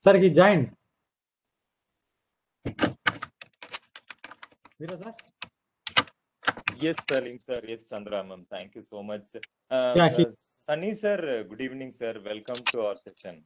Sir, he joined. Veera sir? Yes, Salim sir. Yes, Chandra ma'am. Thank you so much. Yeah, he. Sunny sir, good evening, sir. Welcome to our session.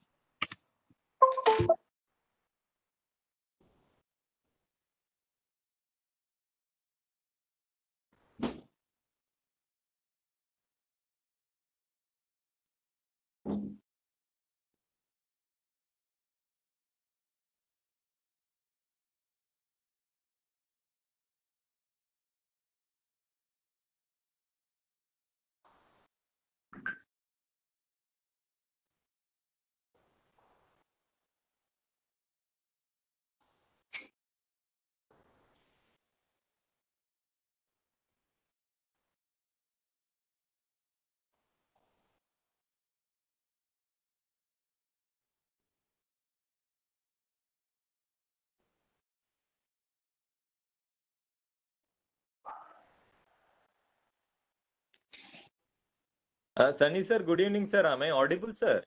Sunny sir, good evening, sir. Am I audible, sir?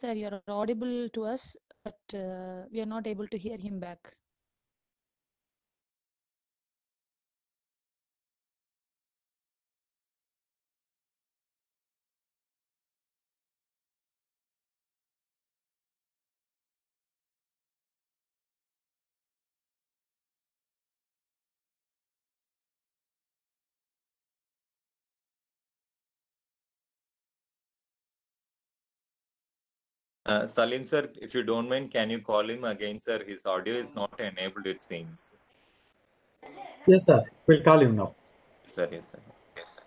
Sir, you're audible to us, but we are not able to hear him back. Salim sir, if you don't mind, can you call him again, sir? His audio is not enabled, it seems. Yes, sir. We'll call him now. Sir, yes, sir. Yes, sir.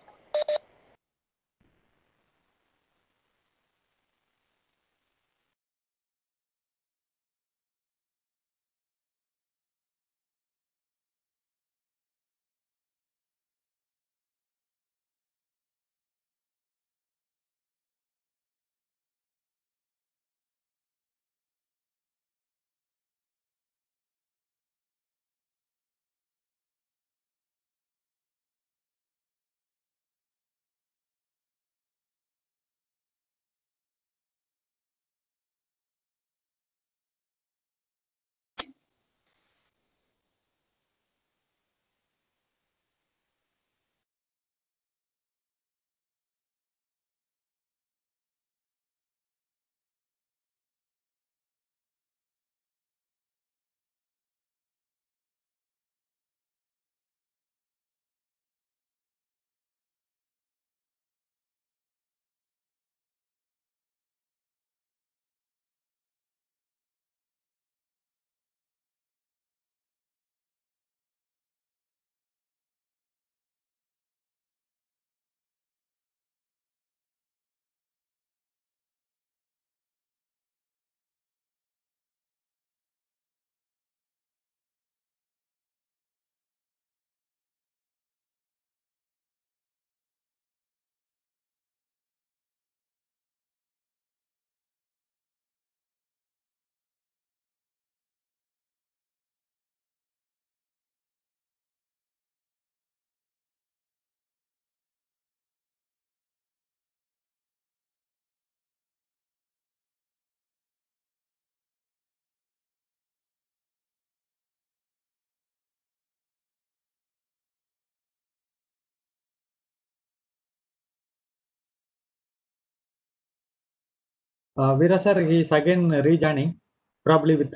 Veera sir, he's again rejoining, probably with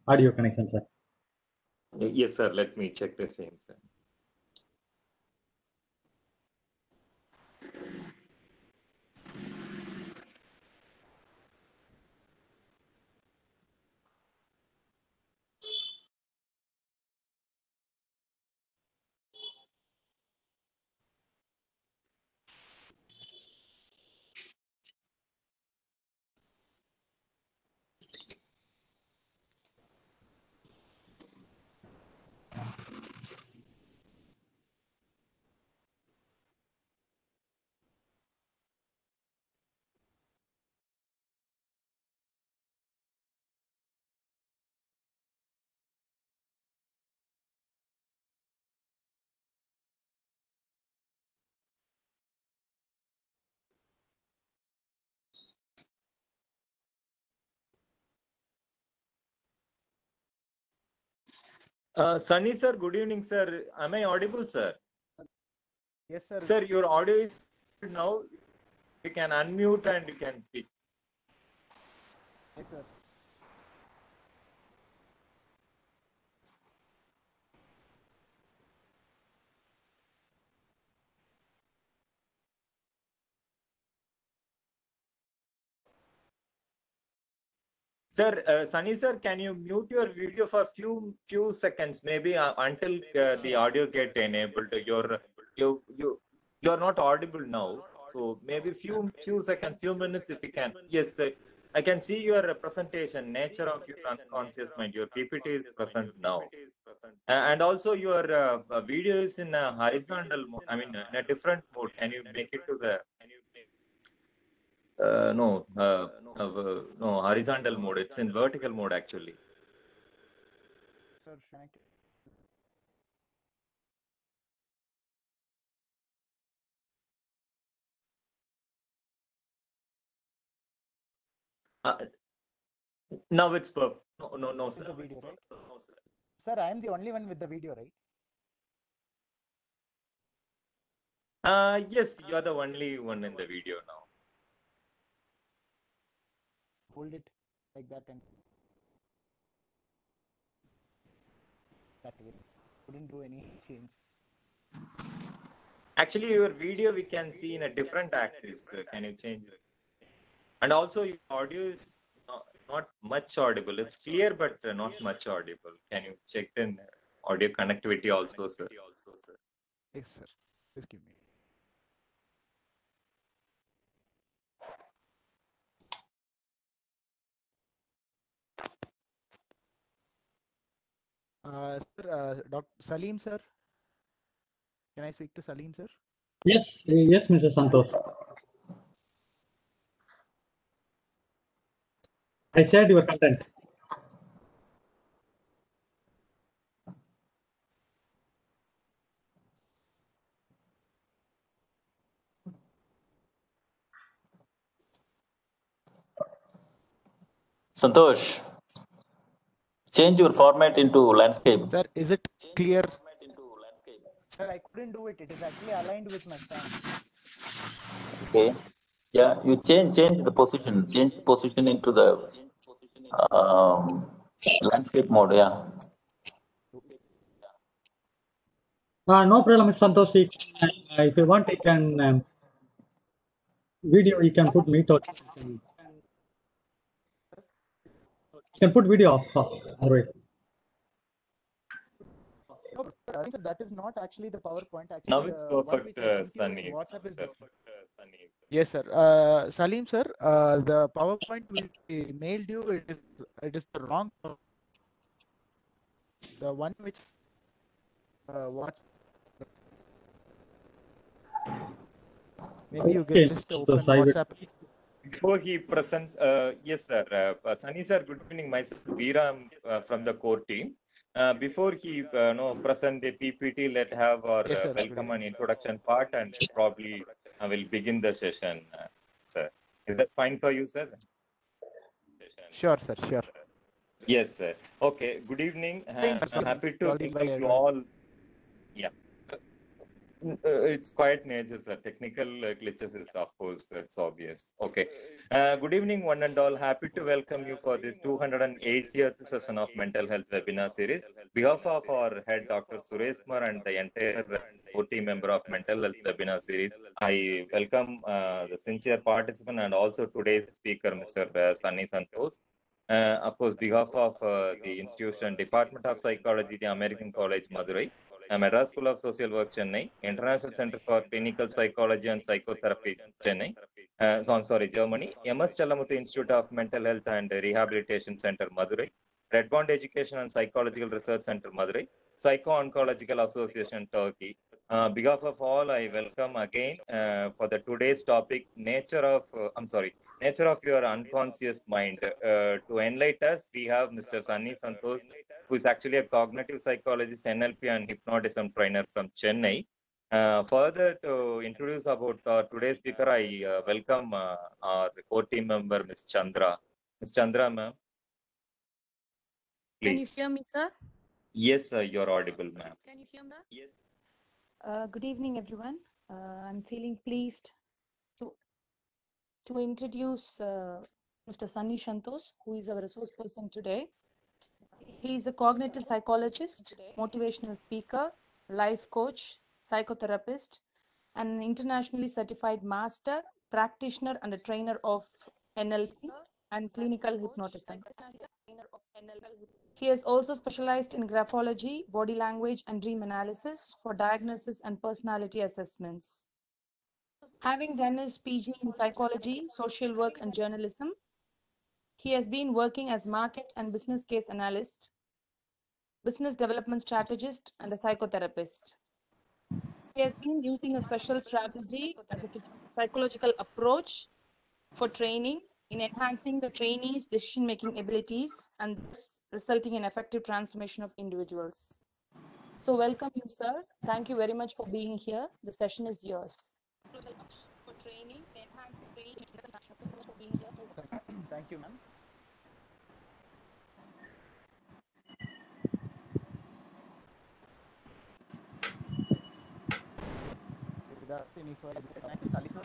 audio connection, sir. Yes, sir. Let me check the same, sir. Sunny sir, good evening, sir. Am I audible, sir? Yes, sir. Sir, your audio is now. You can unmute and you can speak. Yes, sir. Sir, Sunny sir, can you mute your video for few seconds, maybe until the audio get enabled? You're not audible now, so maybe few seconds, few minutes if you can. Yes, sir. I can see your presentation, nature of your unconscious mind. Your PPT is present now, and also your video is in a horizontal mode. I mean, in a different mode. Can you make it to the no, horizontal mode. It's in vertical mode actually. Sir, Shank. Now it's perfect. No, sir. The video, right? No, sir. Sir, I am the only one with the video, right? Yes, you are the only one in the video now. Hold it like that and that way. Couldn't do any change. Actually, your video we can see in a different axis. Can you change it? And also, your audio is not much audible. It's clear, but not much audible. Can you check the audio connectivity also, sir? Yes, sir. Just give me. Sir, Dr. Salim, sir. Can I speak to Salim, sir? Yes, Mr. Santosh. I shared your content. Santosh, change your format into landscape. Sir, is it clear? Sir, I couldn't do it. It is actually aligned with my stand. Okay. Yeah, you change the position. Change the position into the landscape mode. Yeah. No problem, Mr. Santosh. If you want, you can video. You can put meet or you can put video off. Otherwise. No, sir, I think that is not actually the PowerPoint. Actually, Now it's the one perfect, which I sent you Sunny. in WhatsApp is Perfect, different. Sunny. Yes, sir. Salim, sir, the PowerPoint we mailed you, it is the wrong. The one which what? Maybe you Okay, can just Mr. open Santosh, I will- WhatsApp. Before he presents, yes, sir. Sunny sir, good evening. Myself, Veera, from the core team. Before he present the PPT, let have our Yes, sir. welcome and introduction part, and probably I will begin the session, sir. Is that fine for you, sir? Sure, sir. Sure. Yes, sir. Okay. Good evening. I'm happy to Already by welcome you everyone. all. Yeah. It's quite nature, sir. Technical glitches is, of course, it's obvious. Okay. Good evening, one and all. Happy to welcome you for this 280th session of Mental Health Webinar Series. Behalf of our head, Dr. Suresh Kumar, and the entire OT member of Mental Health Webinar Series, I welcome the sincere participant and also today's speaker, Mr. Sunny Santosh. Of course, behalf of the institution, Department of Psychology, the American College, Madurai, Madras School of Social Work, Chennai, International Center for Clinical Psychology and Psychotherapy, Chennai. I'm sorry, Germany. MS Chalamuthu Institute of Mental Health and Rehabilitation Center, Madurai. Red Bond Education and Psychological Research Center, Madurai. Psycho-Oncological Association, Turkey. Behalf of all, I welcome again for the today's topic, nature of your unconscious mind. To enlighten us, we have Mr. Sunny Santosh, who is actually a cognitive psychologist, NLP and hypnotism trainer from Chennai. Further, to introduce about today's speaker, I welcome our core team member, Ms. Chandra. Ms. Chandra, ma'am. Can you Please. hear me, sir? Yes, you're audible, ma'am. Can you hear me? Yes. Good evening, everyone. I'm feeling pleased to introduce Mr. Sunny Shantos, who is our resource person today. He is a cognitive psychologist, motivational speaker, life coach, psychotherapist, and an internationally certified master, practitioner, and a trainer of NLP and clinical hypnotism. He has also specialized in graphology, body language, and dream analysis for diagnosis and personality assessments. Having done his PG in psychology, social work, and journalism, he has been working as market and business case analyst, business development strategist, and a psychotherapist. He has been using a special strategy as a psychological approach for training in enhancing the trainees' decision-making abilities and thus resulting in effective transformation of individuals. So welcome you, sir. Thank you very much for being here. The session is yours. For training, Thank you, ma'am. Without any further, thank you, Sally, sir.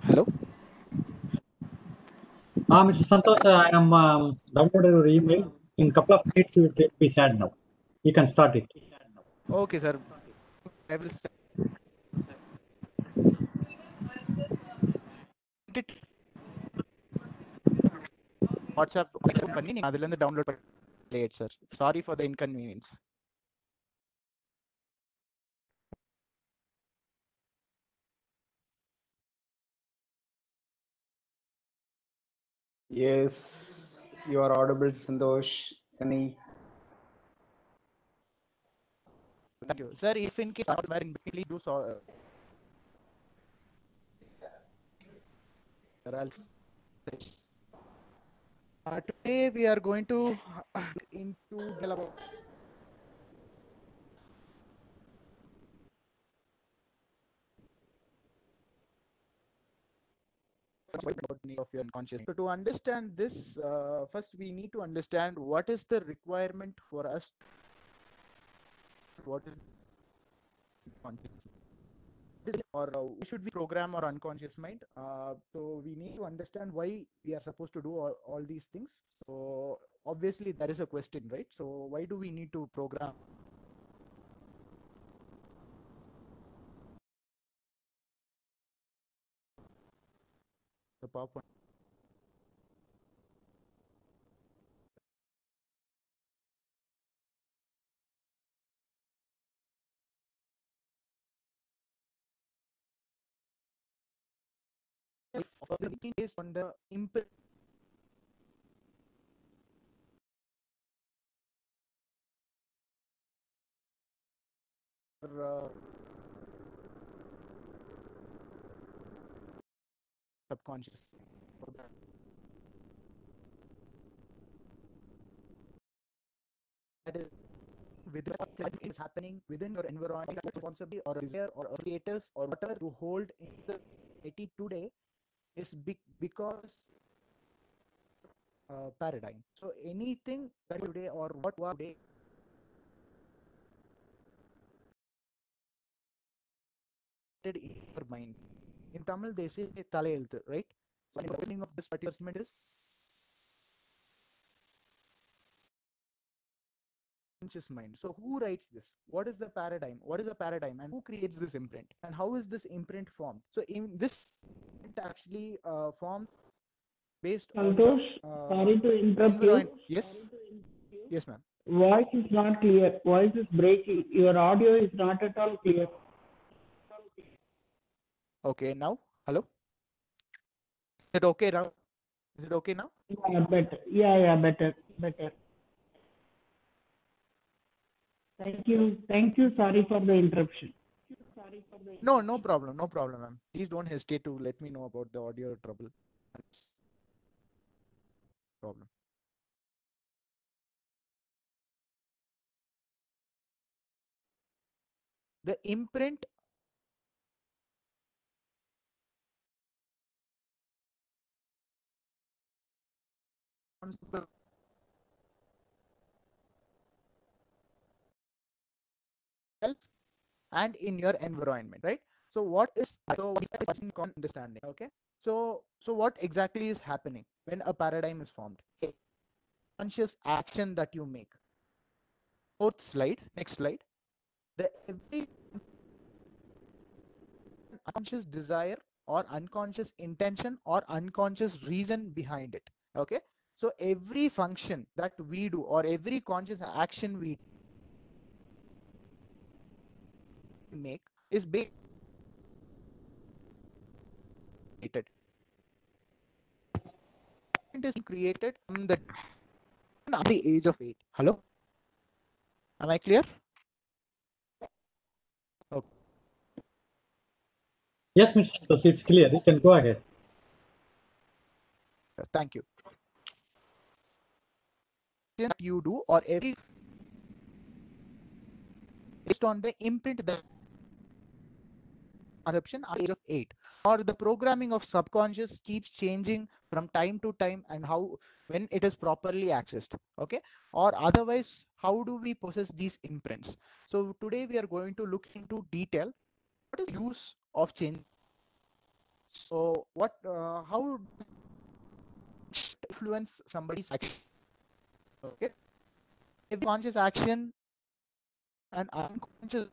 Hello. Mr. Santosh, I am downloaded your email. In couple of minutes, it will be sent now. You can start it. Okay, sir. I will send it WhatsApp பண்ணி நீங்க அதுல இருந்து download பண்ணி sir. Sorry for the inconvenience. Yes, you are audible, Santosh, Sunny. Thank you, sir. If in case I'm wearing, please do so. Today we are going to into of your unconscious. So to understand this, first we need to understand what is the requirement for us. What is conscious? Or we should be program or unconscious mind. So we need to understand why we are supposed to do all these things. So obviously there is a question, right? So why do we need to program? The PowerPoint. Based on the input subconscious. That is within what is happening within your environment, responsibility or desire or creators or whatever you hold in the society today is because paradigm. So anything that today or what you are today in your mind. In Tamil they say Talaelthu, right? So the beginning of this particular statement is conscious mind. So who writes this? What is the paradigm? What is a paradigm and who creates this imprint? And how is this imprint formed? So in this it actually formed based Santosh, on sorry to interrupt you. Yes. Yes, ma'am. Voice is not clear. Voice is breaking. Your audio is not at all clear. Okay, now? Hello? Is it okay now? Is it okay now? Yeah, better. Yeah, better. Thank you. Sorry for the interruption. No problem, ma'am. Please don't hesitate to let me know about the audio trouble. Problem. The imprint responsible and in your environment, right? So what is understanding? Okay, so what exactly is happening when a paradigm is formed? A conscious action that you make. Fourth slide, next slide. The every unconscious desire or unconscious intention or unconscious reason behind it. Okay, so every function that we do or every conscious action we make is based it is created from the age of 8. Hello, am I clear? Okay. Yes, Mr. Santosh, it's clear. You can go ahead. Thank you. You do or every based on the imprint that conception at the age of 8, or the programming of subconscious keeps changing from time to time, and how when it is properly accessed. Okay, or otherwise how do we possess these imprints? So today we are going to look into detail what is use of change. So what how influence somebody's action? Okay, every conscious action and unconscious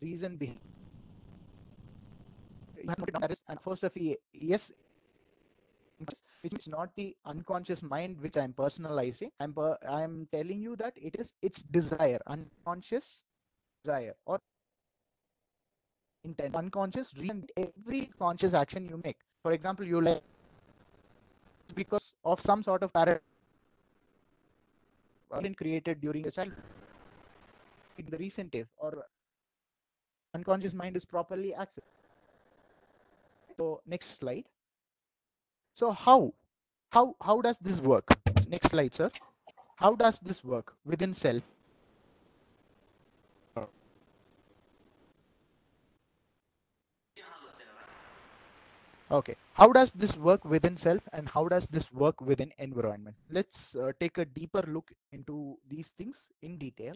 reason behind that is, and first of yes, which is not the unconscious mind which I'm personalizing. I'm telling you that it's desire, unconscious desire or intent, unconscious reason. Every conscious action you make, for example, you like because of some sort of paradigm created during the child in the recent days, or unconscious mind is properly accessed. So next slide. So how does this work? Next slide, sir. How does this work within self? Okay, how does this work within self and how does this work within environment? Let's take a deeper look into these things in detail.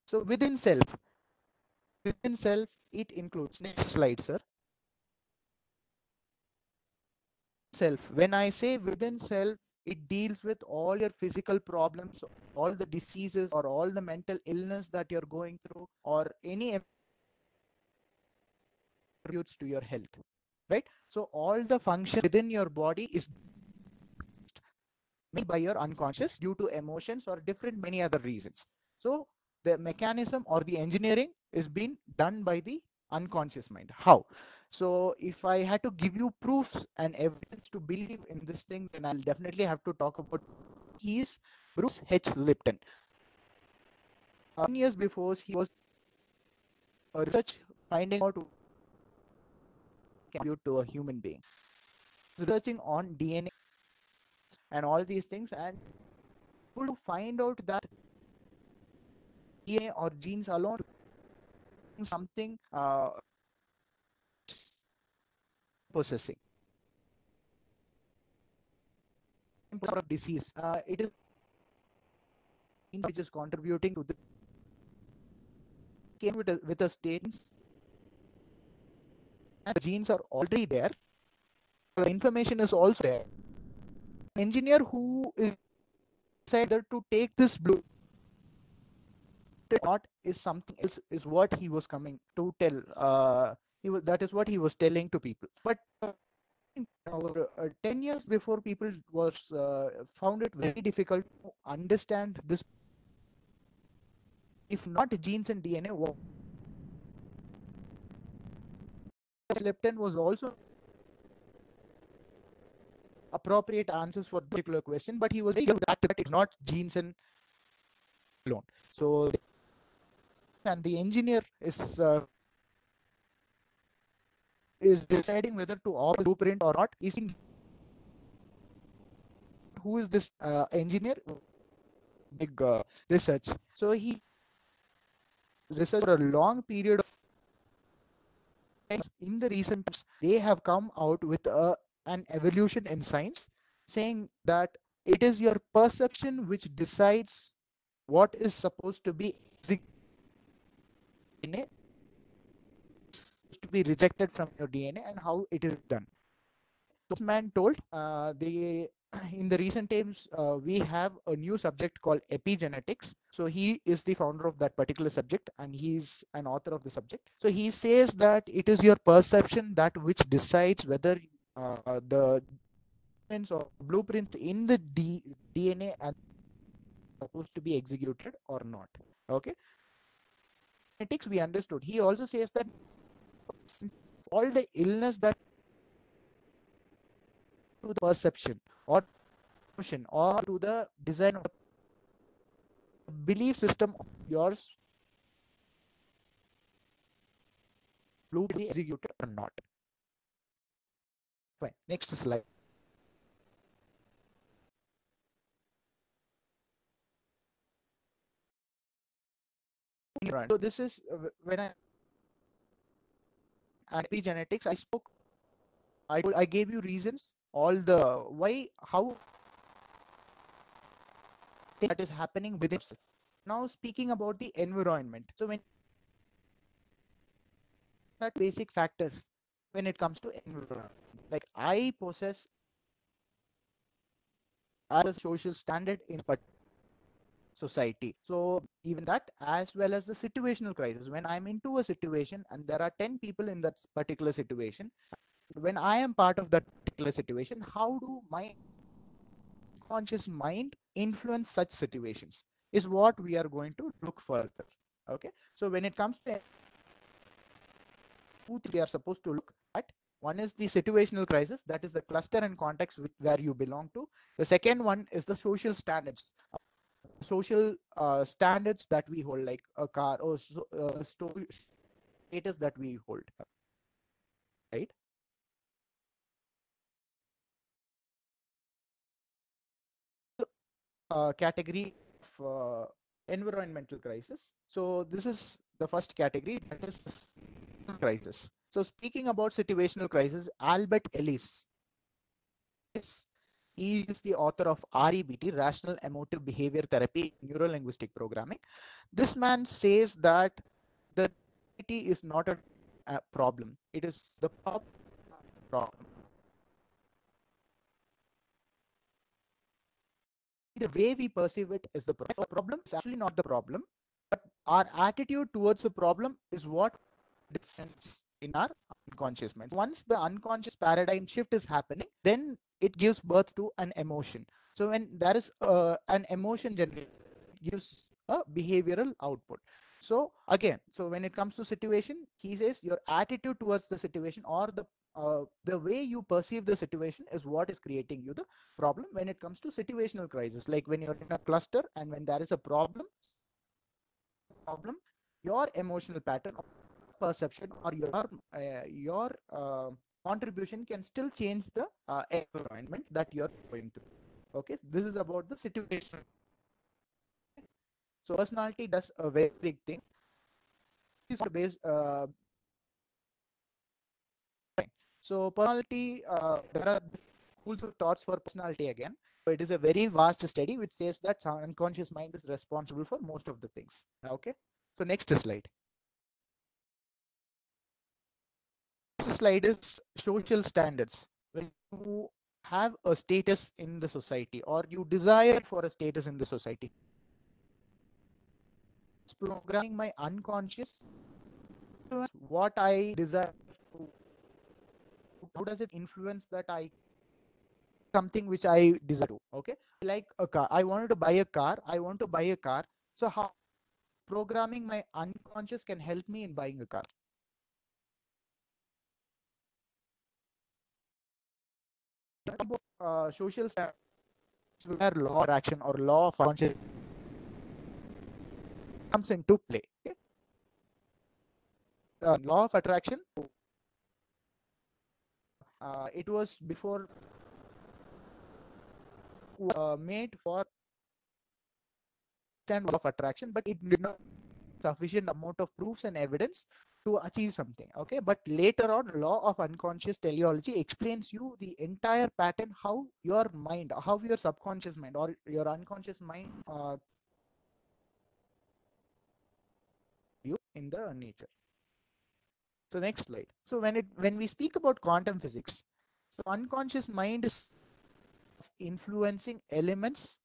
So within self, it includes, next slide, sir. Self, when I say within self, it deals with all your physical problems, all the diseases or all the mental illness that you're going through, or any contributes to your health, right? So all the function within your body is made by your unconscious due to emotions or different many other reasons. So the mechanism or the engineering is being done by the unconscious mind. How? So if I had to give you proofs and evidence to believe in this thing, then I'll definitely have to talk about he is Bruce H. Lipton. 10 years before, he was a research finding out to compute to a human being, researching on DNA and all these things, and to find out that DNA or genes alone something possessing sort of disease. It is which is contributing to the came with a statement, and the genes are already there. The information is also there. An engineer who is decided to take this blue not is something else is what he was coming to tell. That is what he was telling to people. But 10 years before, people was found it very difficult to understand this. If not genes and DNA, what Lepton was also appropriate answers for the particular question, but he was very that it's not genes and alone. So, and the engineer is deciding whether to opt blueprint or not. Who is this engineer? Big research. So he researched for a long period of time. In the recent times, they have come out with an evolution in science. saying that it is your perception which decides what is supposed to be DNA, to be rejected from your DNA, and how it is done. This man told in the recent times we have a new subject called epigenetics. So he is the founder of that particular subject, and he's an author of the subject. So he says that it is your perception that which decides whether the or blueprints in the DNA are supposed to be executed or not. Okay, genetics we understood. He also says that all the illness that to the perception or emotion or to the design of the belief system of yours will be executed or not. Fine. Next slide. So this is when epigenetics I spoke. I gave you reasons, all the why, how that is happening within. Now speaking about the environment. So when that basic factors when it comes to environment, like I possess as a social standard in society. So even that, as well as the situational crisis, when I'm into a situation and there are 10 people in that particular situation, when I am part of that particular situation, how do my conscious mind influence such situations is what we are going to look further. Okay, so when it comes to we are supposed to look at, one is the situational crisis, that is the cluster and context where you belong to. The second one is the social standards, standards that we hold, like a car or status that we hold, right? Category of environmental crisis. So this is the first category, that is crisis. So speaking about situational crisis, Albert Ellis, he is the author of REBT, Rational Emotive Behavior Therapy, Neuro-Linguistic Programming. This man says that the is not a problem. It is the problem. The way we perceive it is the problem. The problem is actually not the problem, but our attitude towards the problem is what difference in our unconscious mind. Once the unconscious paradigm shift is happening, then it gives birth to an emotion. So when there is an emotion generated, it gives a behavioral output. So again, so when it comes to situation, he says your attitude towards the situation or the way you perceive the situation is what is creating you the problem when it comes to situational crisis. Like when you're in a cluster and when there is a problem, your emotional pattern or perception or your contribution can still change the environment that you're going through. Okay, this is about the situation. So personality does a very big thing. Based, so personality, there are schools of thoughts for personality again. So it is a very vast study which says that unconscious mind is responsible for most of the things. Okay, so next slide. This slide is social standards. When you have a status in the society or you desire for a status in the society, it's programming my unconscious what I desire. How does it influence that something which I desire to? Okay, like a car, I wanted to buy a car, so how programming my unconscious can help me in buying a car? About social standards where law of attraction or law of conscious comes into play. Okay? Law of attraction, it was before made for law of attraction, but it did not sufficient amount of proofs and evidence to achieve something. Okay, but later on, law of unconscious teleology explains you the entire pattern, how your mind, how your subconscious mind or your unconscious mind you in the nature. So next slide. So when we speak about quantum physics, so unconscious mind is influencing elements.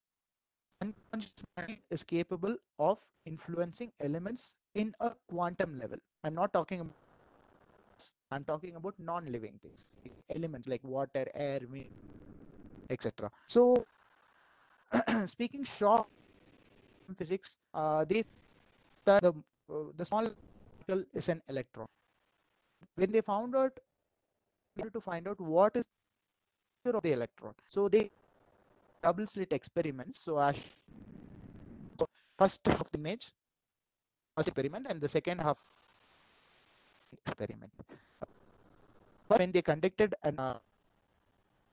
Unconscious mind is capable of influencing elements in a quantum level. I'm talking about non-living things, elements like water, air, wind, etc. So speaking short physics, they the small particle is an electron. When they found out to find out what is of the electron, so they double slit experiments. So first half of the image, first experiment, and the second half experiment. When they conducted an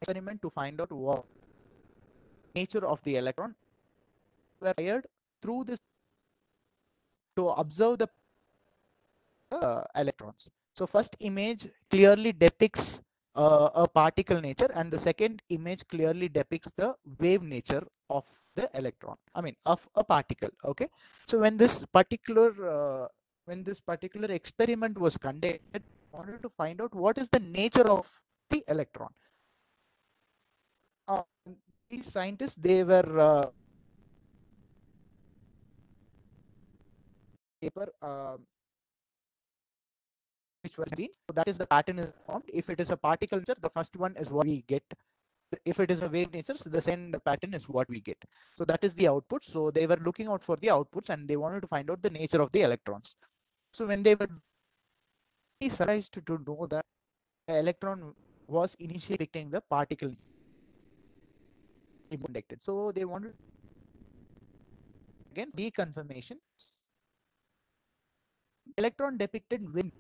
experiment to find out what nature of the electron, were fired through this to observe the electrons. So first image clearly depicts a particle nature, and the second image clearly depicts the wave nature of the electron, I mean of a particle. Okay, so when this particular experiment was conducted, I wanted to find out what is the nature of the electron. These scientists, they were paper which was seen. So that is the pattern is formed. If it is a particle nature, the first one is what we get. If it is a wave nature, so the second pattern is what we get. So that is the output. So they were looking out for the outputs, and they wanted to find out the nature of the electrons. So when they were surprised to know that the electron was initially depicting the particle conducted. So they wanted again reconfirmation. Electron depicted when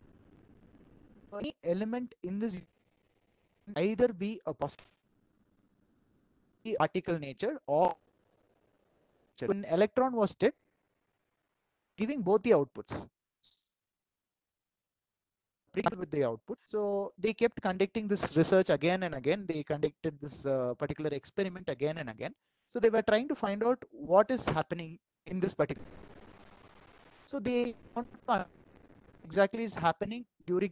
any element in this either be a positive particle nature or when electron was state, giving both the outputs with the output. So they kept conducting this research again and again. They conducted this particular experiment again and again. So they were trying to find out what is happening in this particular. So they want to know exactly is happening during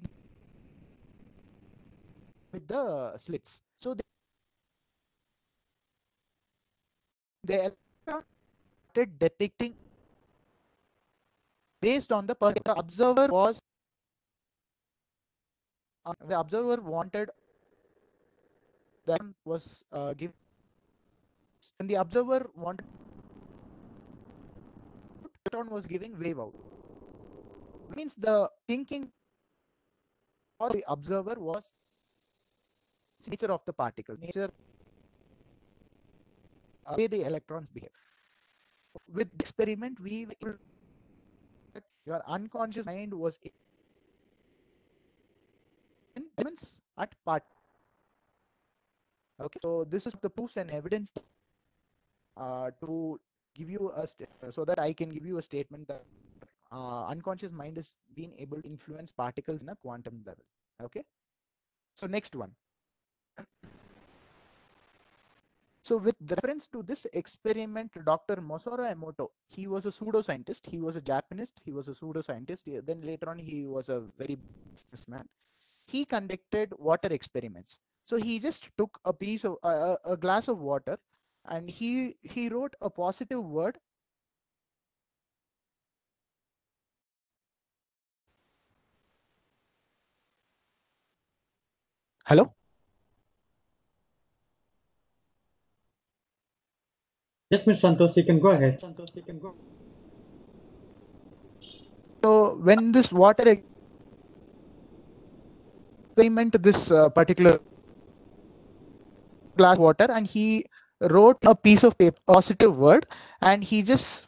with the slits. So the electron started depicting based on the observer was the observer wanted that was given, and the observer wanted electron was giving wave out. It means the thinking or the observer was nature of the particle, nature way the electrons behave. With the experiment, your unconscious mind was in elements at part. Okay, so this is the proofs and evidence to give you a so that I can give you a statement that unconscious mind is being able to influence particles in a quantum level. Okay, so next one. So with reference to this experiment, Dr. Masaru Emoto, he was a pseudoscientist. He was a Japanese. He was a pseudoscientist. Then later on, he was a very businessman. He conducted water experiments. So he just took a piece of a glass of water, and he wrote a positive word. Hello? Yes, Mr. Santosh, you can go ahead. So when this water experiment, this particular glass water, and he wrote a piece of paper, positive word, and he just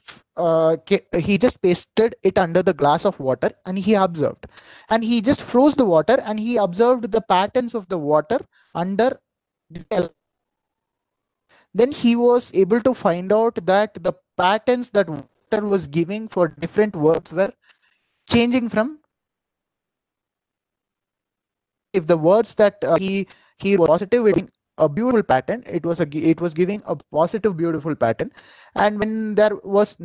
pasted it under the glass of water, and he observed, and he just froze the water, and he observed the patterns of the water under the. Then he was able to find out that the patterns that water was giving for different words were changing from if the words that he was positive, it a beautiful pattern, it was giving a positive beautiful pattern. And when there was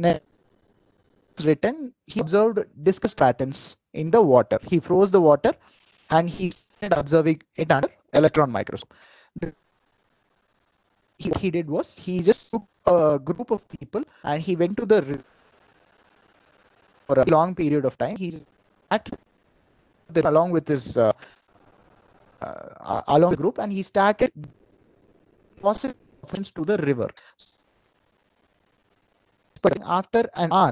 written, he observed discussed patterns in the water. He froze the water and he started observing it under electron microscope. What he did was he just took a group of people and he went to the river for a long period of time. He sat along with his along the group, and he started positive reference to the river. But after an hour,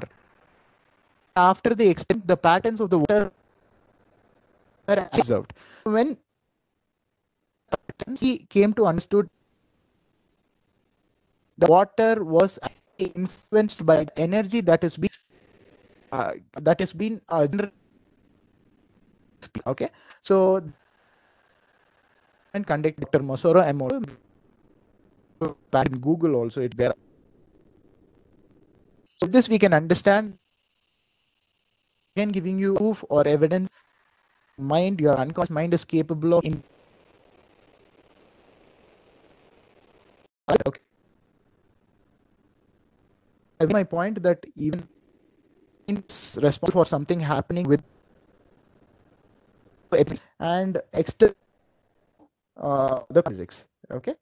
after they explained, the patterns of the water were observed. When he came to understood the water was influenced by the energy that has been okay. So and conduct Dr. Masaru Emoto back in Google also it there. So this we can understand, again giving you proof or evidence. Mind, your unconscious mind is capable of okay. I make my point that even it's responsible for something happening with and external the physics. Okay.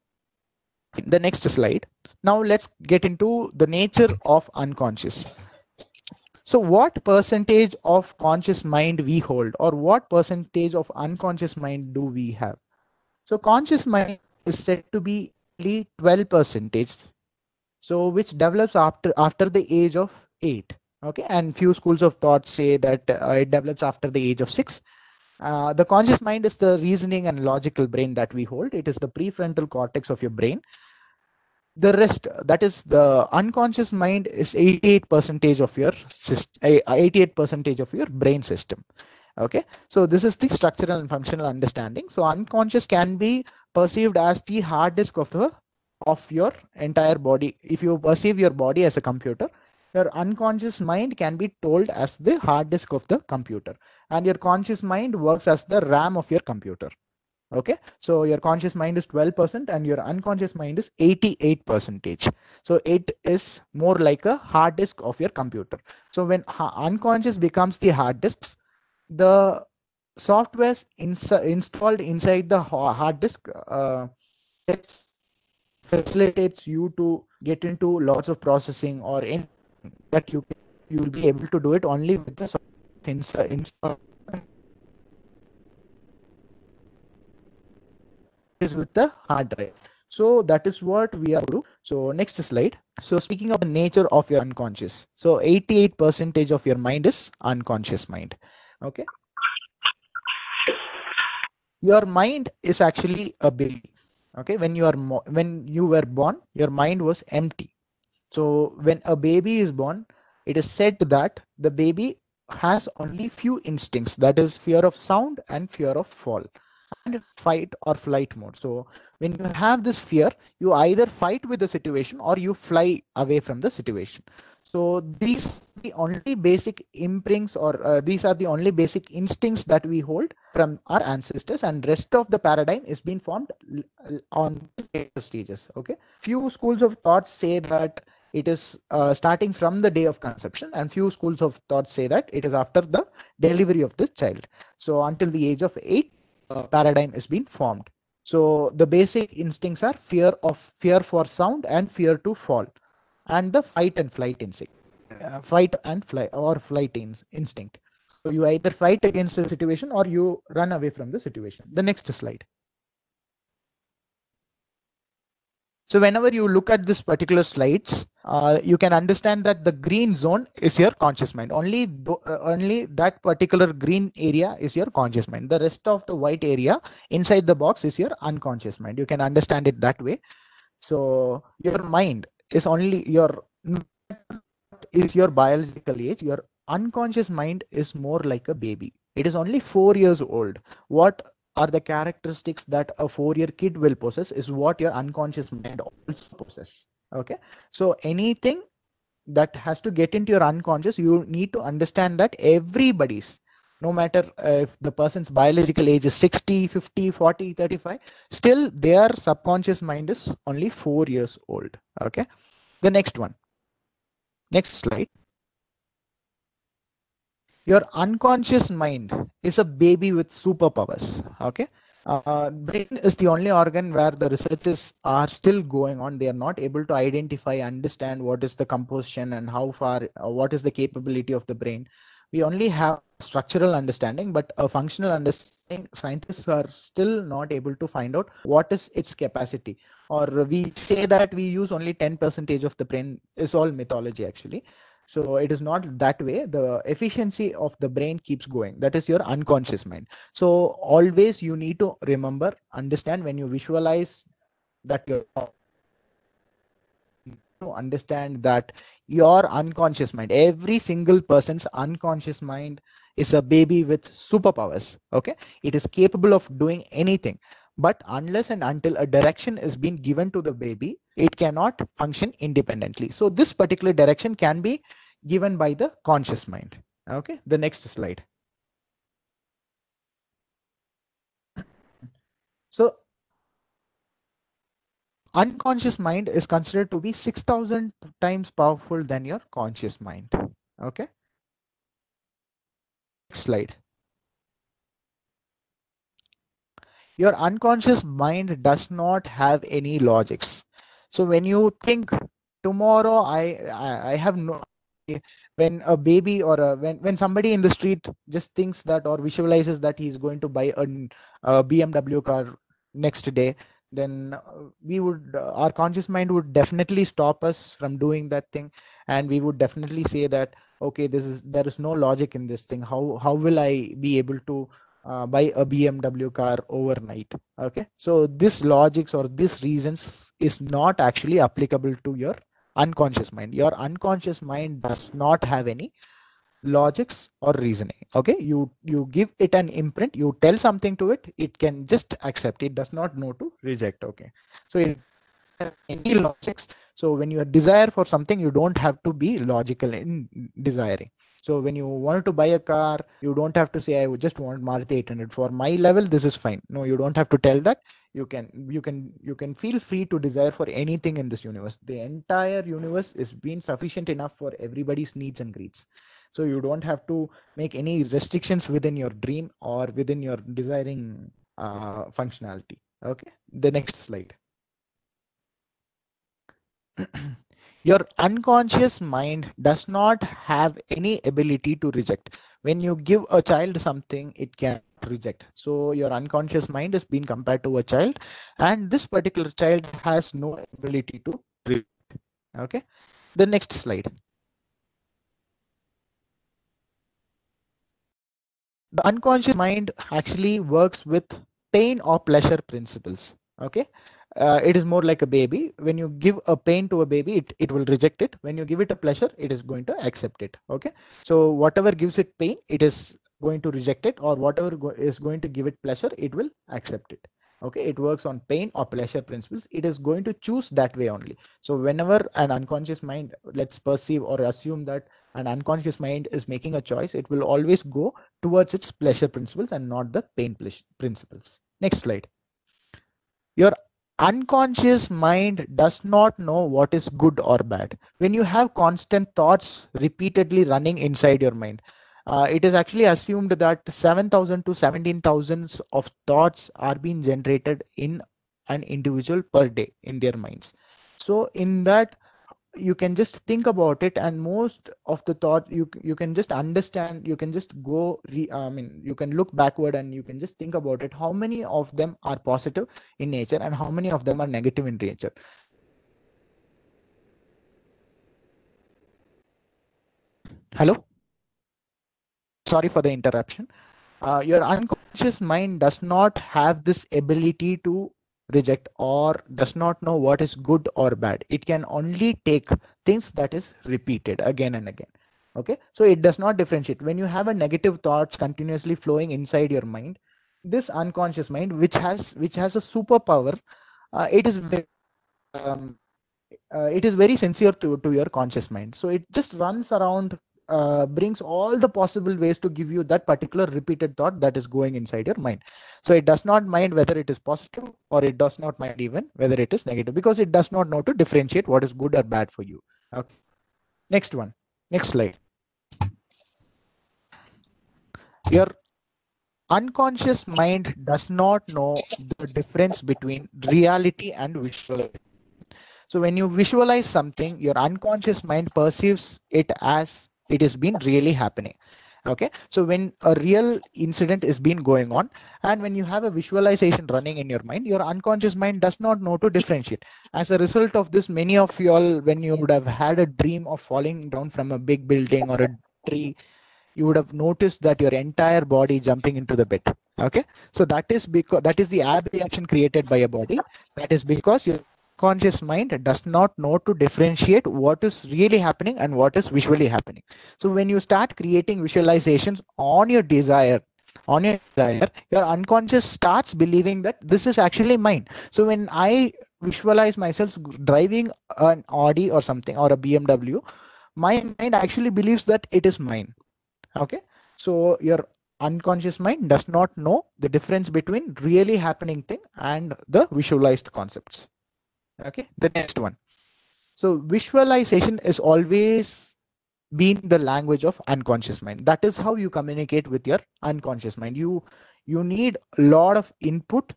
The next slide. Now let's get into the nature of unconscious. So what percentage of conscious mind we hold, or what percentage of unconscious mind do we have? So conscious mind is said to be only 12%. So which develops after the age of 8. Okay, and few schools of thought say that it develops after the age of 6. The conscious mind is the reasoning and logical brain that we hold. It is the prefrontal cortex of your brain. The rest, that is the unconscious mind, is 88% of your 88% of your brain system. Okay, so this is the structural and functional understanding. So unconscious can be perceived as the hard disk of your entire body. If you perceive your body as a computer, your unconscious mind can be told as the hard disk of the computer, and your conscious mind works as the RAM of your computer. Okay, so your conscious mind is 12% and your unconscious mind is 88%. So it is more like a hard disk of your computer. So when unconscious becomes the hard disks, the software installed inside the hard disk facilitates you to get into lots of processing, or in that you will be able to do it only with the install is with the hard drive. So that is what we are doing. So next slide. So speaking of the nature of your unconscious, so 88% of your mind is unconscious mind. Okay, your mind is actually a baby. Okay, when you were born, your mind was empty. So when a baby is born, it is said that the baby has only few instincts, that is fear of sound and fear of fall, and fight or flight mode. So when you have this fear, you either fight with the situation or you fly away from the situation. So these are the only basic imprints, or these are the only basic instincts that we hold from our ancestors, and rest of the paradigm is being formed on later stages. Okay, few schools of thought say that it is starting from the day of conception, and few schools of thought say that it is after the delivery of the child. So until the age of 8, paradigm is being formed. So the basic instincts are fear for sound and fear to fall, and the fight and flight instinct, flight instinct. So you either fight against the situation or you run away from the situation. The next slide. So whenever you look at this particular slides, you can understand that the green zone is your conscious mind. Only that particular green area is your conscious mind. The rest of the white area inside the box is your unconscious mind. You can understand it that way. So your mind is only your biological age. Your unconscious mind is more like a baby. It is only 4 years old. What are the characteristics that a 4-year kid will possess is what your unconscious mind also possesses. Okay, so anything that has to get into your unconscious, you need to understand that everybody's no matter if the person's biological age is 60, 50, 40, 35, still their subconscious mind is only 4 years old. Okay. The next one. Next slide. Your unconscious mind is a baby with superpowers. Okay. Brain is the only organ where the researches are still going on. They are not able to identify, understand what is the composition and how far, what is the capability of the brain. We only have structural understanding, but a functional understanding, scientists are still not able to find out what is its capacity. Or we say that we use only 10% of the brain is all mythology actually. So it is not that way. The efficiency of the brain keeps going. That is your unconscious mind. So always you need to remember, understand when you visualize that you're to understand that your unconscious mind, every single person's unconscious mind is a baby with superpowers. Okay. It is capable of doing anything. But unless and until a direction is being given to the baby, it cannot function independently. So this particular direction can be given by the conscious mind. Okay, the next slide. So unconscious mind is considered to be 6,000 times powerful than your conscious mind. Okay. Next slide. Your unconscious mind does not have any logics. So when you think tomorrow, I have no, when a baby or when somebody in the street just thinks that or visualizes that he's going to buy a BMW car next day, then we would our conscious mind would definitely stop us from doing that thing, and we would definitely say that okay, there is no logic in this thing. How will I be able to buy a BMW car overnight? Okay, so this logics or this reasons is not actually applicable to your unconscious mind. Your unconscious mind does not have any logics or reasoning. Okay, you give it an imprint, you tell something to it, it can just accept. It does not know to reject. Okay, so it any logics. So when you desire for something, you don't have to be logical in desiring. So when you want to buy a car, you don't have to say I would just want Maruti 800 for my level, this is fine. No, you don't have to tell that. You can feel free to desire for anything in this universe. The entire universe is being sufficient enough for everybody's needs and greeds. So you don't have to make any restrictions within your dream or within your desiring functionality. Okay, the next slide. Your unconscious mind does not have any ability to reject. When you give a child something, it can reject. So your unconscious mind is being compared to a child, and this particular child has no ability to reject. Okay, the next slide. The unconscious mind actually works with pain or pleasure principles. Okay, it is more like a baby. When you give a pain to a baby, it will reject it. When you give it a pleasure, it is going to accept it. Okay, so whatever gives it pain, it is going to reject it, or whatever is going to give it pleasure, it will accept it. Okay, it works on pain or pleasure principles. It is going to choose that way only. So whenever an unconscious mind, let's perceive or assume that an unconscious mind is making a choice, it will always go towards its pleasure principles and not the pain principles. Next slide. Your unconscious mind does not know what is good or bad. When you have constant thoughts repeatedly running inside your mind, it is actually assumed that 7,000 to 17,000 of thoughts are being generated in an individual per day in their minds. So in that, you can just think about it, and most of the thought you can just understand, you can just go you can look backward and you can just think about it, how many of them are positive in nature and how many of them are negative in nature. Hello, sorry for the interruption. Your unconscious mind does not have this ability to reject or does not know what is good or bad. It can only take things that is repeated again and again. Okay, so it does not differentiate. When you have a negative thoughts continuously flowing inside your mind, this unconscious mind, which has a superpower, it is very sincere to your conscious mind. So it just runs around brings all the possible ways to give you that particular repeated thought that is going inside your mind. So it does not mind whether it is positive, or it does not mind even whether it is negative, because it does not know to differentiate what is good or bad for you. Okay. Next one. Next slide. Your unconscious mind does not know the difference between reality and visualization. So when you visualize something, your unconscious mind perceives it as it has been really happening. Okay, so when a real incident is been going on, and when you have a visualization running in your mind, your unconscious mind does not know to differentiate. As a result of this, many of you all, when you would have had a dream of falling down from a big building or a tree, you would have noticed that your entire body jumping into the bed. Okay, so that is because that is the ab reaction created by a body. That is because your conscious mind does not know to differentiate what is really happening and what is visually happening. So when you start creating visualizations on your desire, your unconscious starts believing that this is actually mine. So when I visualize myself driving an Audi or something, or a BMW, my mind actually believes that it is mine. Okay, so your unconscious mind does not know the difference between really happening thing and the visualized concepts. Okay, the next one. So visualization is always been the language of unconscious mind. That is how you communicate with your unconscious mind. You need a lot of input,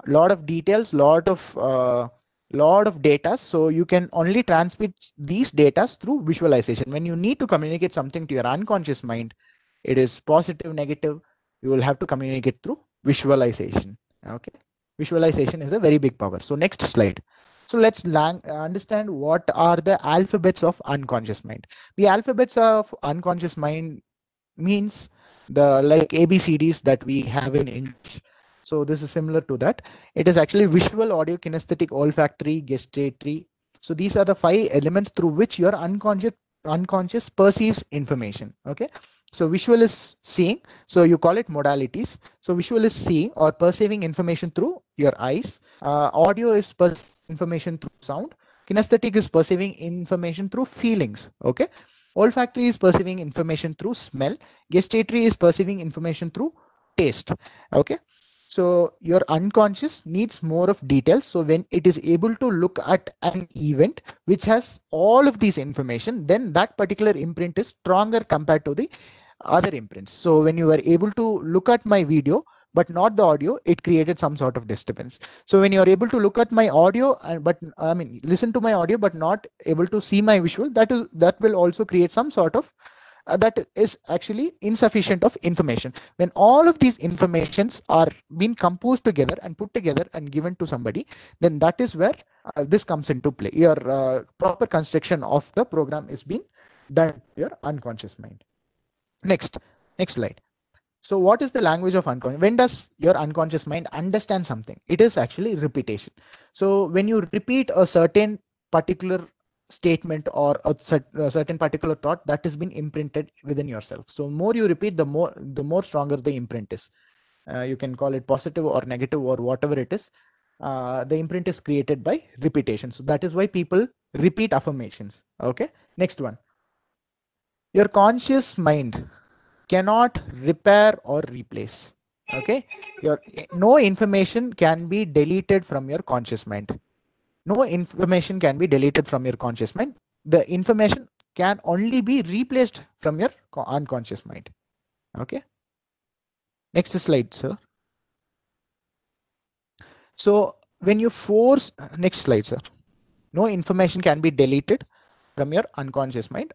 lot of details, lot of data. So you can only transmit these data through visualization. When you need to communicate something to your unconscious mind, it is positive, negative, you will have to communicate through visualization. Okay, visualization is a very big power. So next slide. So let's understand what are the alphabets of unconscious mind. The alphabets of unconscious mind means the like ABCDs that we have in English. So this is similar to that. It is actually visual, audio, kinesthetic, olfactory, gustatory. So these are the 5 elements through which your unconscious perceives information. Okay. So visual is seeing. So you call it modalities. So visual is seeing or perceiving information through your eyes. Audio is perceiving information through sound. Kinesthetic is perceiving information through feelings. Okay. Olfactory is perceiving information through smell. Gustatory is perceiving information through taste. Okay. So your unconscious needs more of details. So when it is able to look at an event which has all of these information, then that particular imprint is stronger compared to the other imprints. So when you were able to look at my video but not the audio, it created some sort of disturbance. So when you're able to look at my audio listen to my audio but not able to see my visual, that will also create some sort of that is actually insufficient of information. When all of these informations are being composed together and put together and given to somebody, then that is where this comes into play. Your proper construction of the program is being done to your unconscious mind. Next slide. So what is the language of unconscious? When does your unconscious mind understand something? It is actually repetition. So when you repeat a certain particular statement or a certain particular thought, that has been imprinted within yourself. So more you repeat, the more stronger the imprint is. You can call it positive or negative or whatever it is. The imprint is created by repetition. So that is why people repeat affirmations. Okay. Next one. Your conscious mind cannot repair or replace. Okay. No information can be deleted from your conscious mind. No information can be deleted from your conscious mind. The information can only be replaced from your unconscious mind. Okay. Next slide, sir. So when you force, next slide, sir. No information can be deleted from your unconscious mind.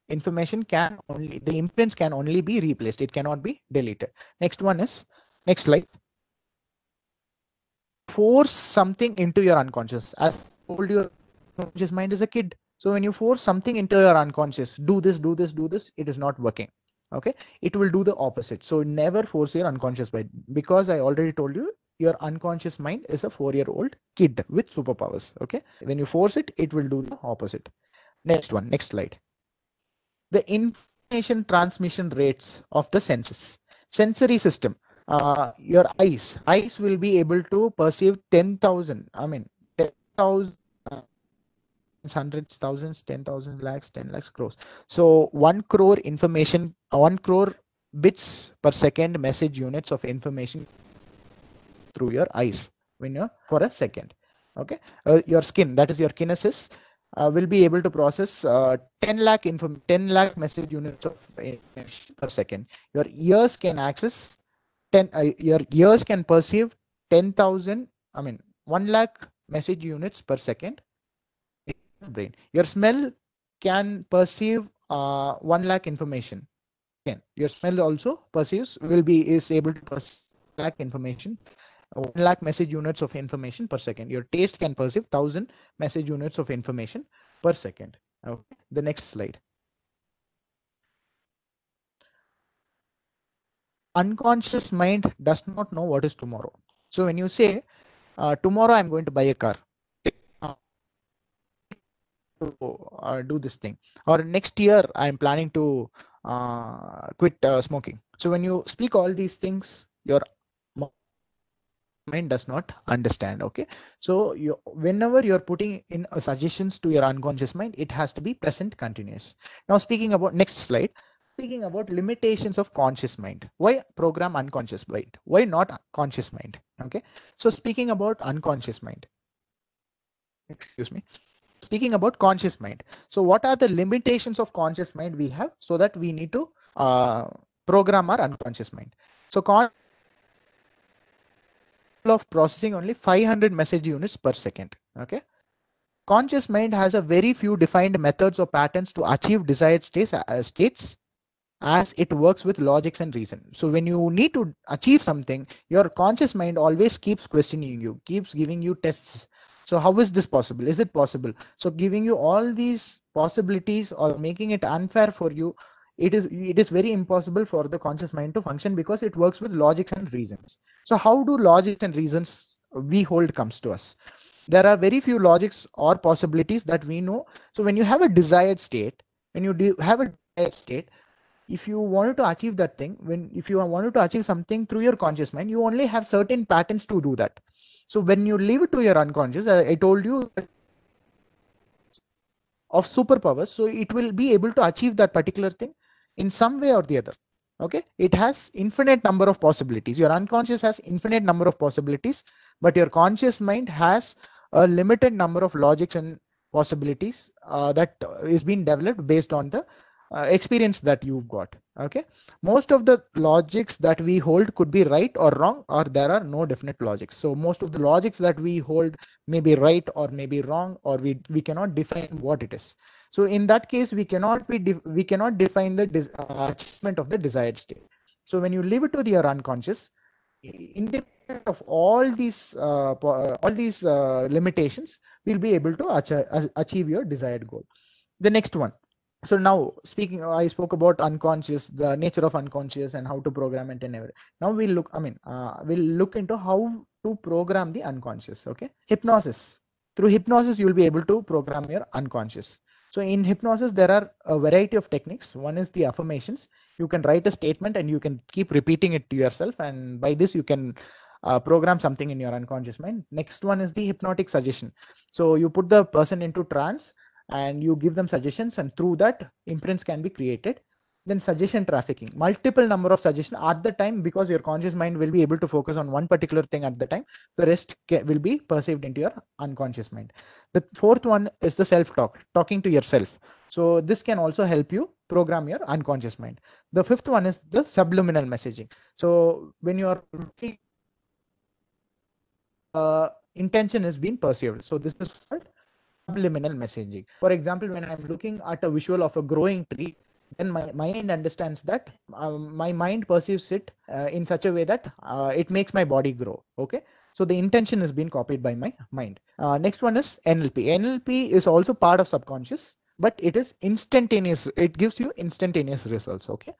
Information can only, the imprints can only be replaced. It cannot be deleted. Next one is, next slide. Force something into your unconscious. As I told you, unconscious mind is a kid. So when you force something into your unconscious, do this, it is not working. Okay, it will do the opposite. So never force your unconscious mind, because I already told you, your unconscious mind is a 4-year-old kid with superpowers. Okay, when you force it, it will do the opposite. Next one, next slide. The information transmission rates of the senses. Sensory system. Your eyes will be able to perceive 10,000. 10,000 hundreds, thousands, 10,000 lakhs, 10 lakhs, crores. So 1 crore information, 1 crore bits per second message units of information through your eyes when you're for a second. Okay, your skin, that is your kinesis, will be able to process 10 lakh message units of information per second. Your ears can access your ears can perceive 10,000, 1 lakh message units per second in your brain. Your smell can perceive 1 lakh information. Again, your smell also is able to perceive lakh information, 1 lakh message units of information per second. Your taste can perceive 1,000 message units of information per second. Okay, the next slide. Unconscious mind does not know what is tomorrow. So when you say, tomorrow I'm going to buy a car, do this thing, or next year I'm planning to quit smoking. So when you speak all these things, your mind does not understand. Okay, so whenever you're putting in suggestions to your unconscious mind, it has to be present continuous. Now speaking about next slide, speaking about limitations of conscious mind. Why program unconscious mind? Why not conscious mind? Okay, so speaking about unconscious mind, excuse me, speaking about conscious mind. So what are the limitations of conscious mind we have, so that we need to program our unconscious mind? So of processing only 500 message units per second. Okay, conscious mind has a very few defined methods or patterns to achieve desired states as it works with logics and reason. So when you need to achieve something, your conscious mind always keeps questioning you, keeps giving you tests. So how is this possible? Is it possible? So giving you all these possibilities or making it unfair for you, it is very impossible for the conscious mind to function, because it works with logics and reasons. So how do logics and reasons we hold comes to us? There are very few logics or possibilities that we know. So when you have a desired state, if you wanted to achieve that thing, if you wanted to achieve something through your conscious mind, you only have certain patterns to do that. So when you leave it to your unconscious, I told you of superpowers, so it will be able to achieve that particular thing in some way or the other. Okay, it has infinite number of possibilities. Your unconscious has infinite number of possibilities, but your conscious mind has a limited number of logics and possibilities that is being developed based on the experience that you've got. Okay, most of the logics that we hold could be right or wrong, or there are no definite logics. So most of the logics that we hold may be right or may be wrong, or we cannot define what it is. So in that case, we cannot define the achievement of the desired state. So when you leave it to your unconscious, independent of all these limitations, we'll be able to achieve your desired goal. The next one. So now I spoke about unconscious, the nature of unconscious, and how to program it and everything. Now we'll look into how to program the unconscious. Okay, hypnosis. Through hypnosis, you will be able to program your unconscious. So in hypnosis, there are a variety of techniques. One is the affirmations. You can write a statement and you can keep repeating it to yourself, and by this you can program something in your unconscious mind. Next one is the hypnotic suggestion. So you put the person into trance and you give them suggestions, and through that imprints can be created. Then suggestion trafficking, multiple number of suggestions at the time, because your conscious mind will be able to focus on one particular thing at the time. The rest will be perceived into your unconscious mind. The fourth one is the self-talk, talking to yourself. So this can also help you program your unconscious mind. The fifth one is the subliminal messaging. So when you are looking, intention is being perceived. So this is called subliminal messaging. For example, when I'm looking at a visual of a growing tree, then my mind understands that, my mind perceives it in such a way that it makes my body grow. Okay, so the intention is being copied by my mind. Next one is NLP. NLP is also part of subconscious, but it is instantaneous. It gives you instantaneous results. Okay,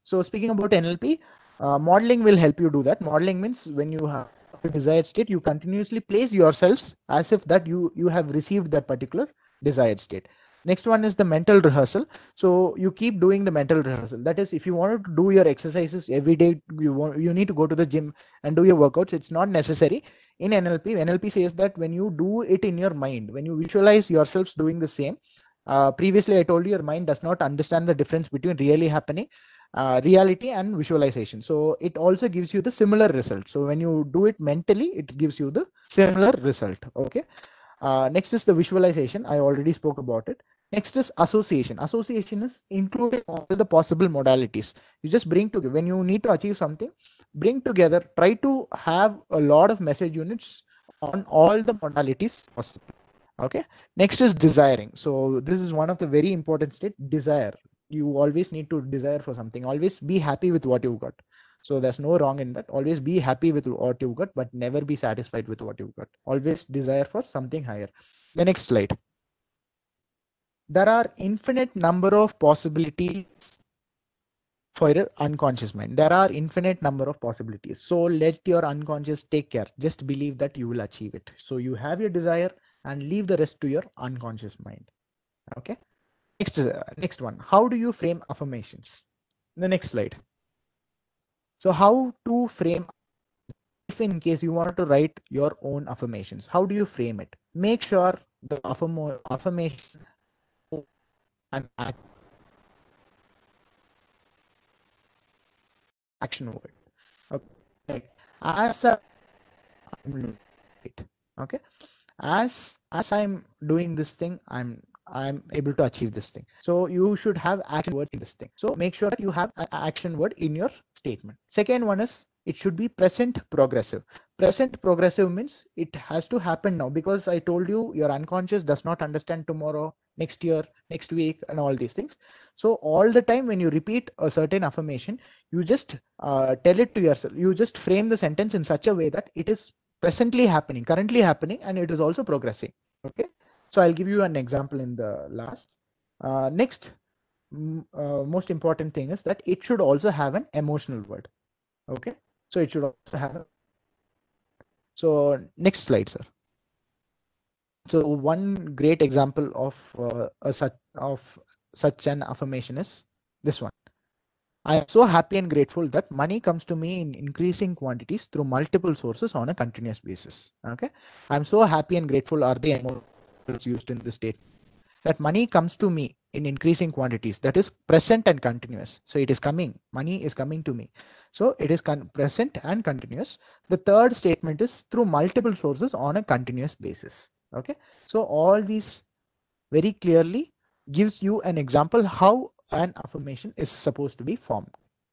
so speaking about NLP, modeling will help you do that. Modeling means when you have a desired state, you continuously place yourselves as if that you have received that particular desired state. Next one is the mental rehearsal. So you keep doing the mental rehearsal. That is, if you want to do your exercises every day, you need to go to the gym and do your workouts. It's not necessary. In NLP says that when you do it in your mind, when you visualize yourselves doing the same, previously I told you your mind does not understand the difference between really happening, reality and visualization. So it also gives you the similar result. So when you do it mentally, it gives you the similar result. Okay. Next is the visualization. I already spoke about it. Next is association. Association is including all the possible modalities. You just bring together, when you need to achieve something, bring together, try to have a lot of message units on all the modalities possible. Okay. Next is desiring. So this is one of the very important state, desire. You always need to desire for something. Always be happy with what you've got. So there's no wrong in that. Always be happy with what you've got, but never be satisfied with what you've got. Always desire for something higher. The next slide. There are infinite number of possibilities for your unconscious mind. There are infinite number of possibilities. So let your unconscious take care. Just believe that you will achieve it. So you have your desire and leave the rest to your unconscious mind. Okay. Next one. How do you frame affirmations? The next slide. So how to frame, if in case you want to write your own affirmations, how do you frame it? Make sure the affirmation and action word. Okay. Okay. As I'm doing this thing, I'm able to achieve this thing. So you should have action word in this thing. So make sure that you have an action word in your statement. Second one is, it should be present progressive. Present progressive means it has to happen now, because I told you your unconscious does not understand tomorrow, next year, next week, and all these things. So all the time when you repeat a certain affirmation, you just tell it to yourself. You just frame the sentence in such a way that it is presently happening, currently happening, and it is also progressing. Okay. So I'll give you an example in the last. Next, most important thing is that it should also have an emotional word. Okay. So it should also have. So next slide, sir. So one great example of such an affirmation is this one. I am so happy and grateful that money comes to me in increasing quantities through multiple sources on a continuous basis. Okay. I'm so happy and grateful are the emotions used in this statement. That money comes to me in increasing quantities. That is present and continuous. So it is coming. Money is coming to me. So it is present and continuous. The third statement is through multiple sources on a continuous basis. Okay. So all these very clearly gives you an example how an affirmation is supposed to be formed.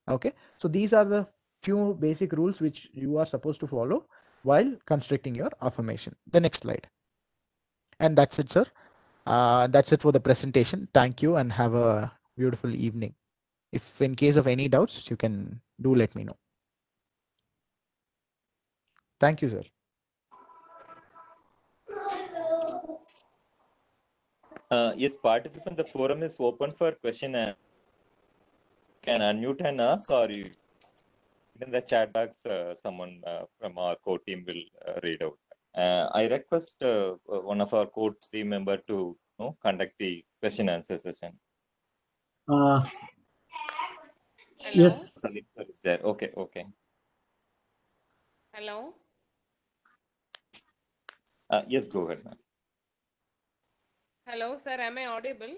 Okay. So these are the few basic rules which you are supposed to follow while constructing your affirmation. The next slide. And that's it, sir. That's it for the presentation. Thank you and have a beautiful evening. If in case of any doubts, you can let me know. Thank you, sir. Yes, participant, the forum is open for question and can unmute and ask, or you in the chat box, someone from our core team will read out. I request one of our core team member to conduct the question answer session. Yes. Salim sir is there. Okay. Hello. Yes, go ahead, ma'am. Hello, sir. Am I audible?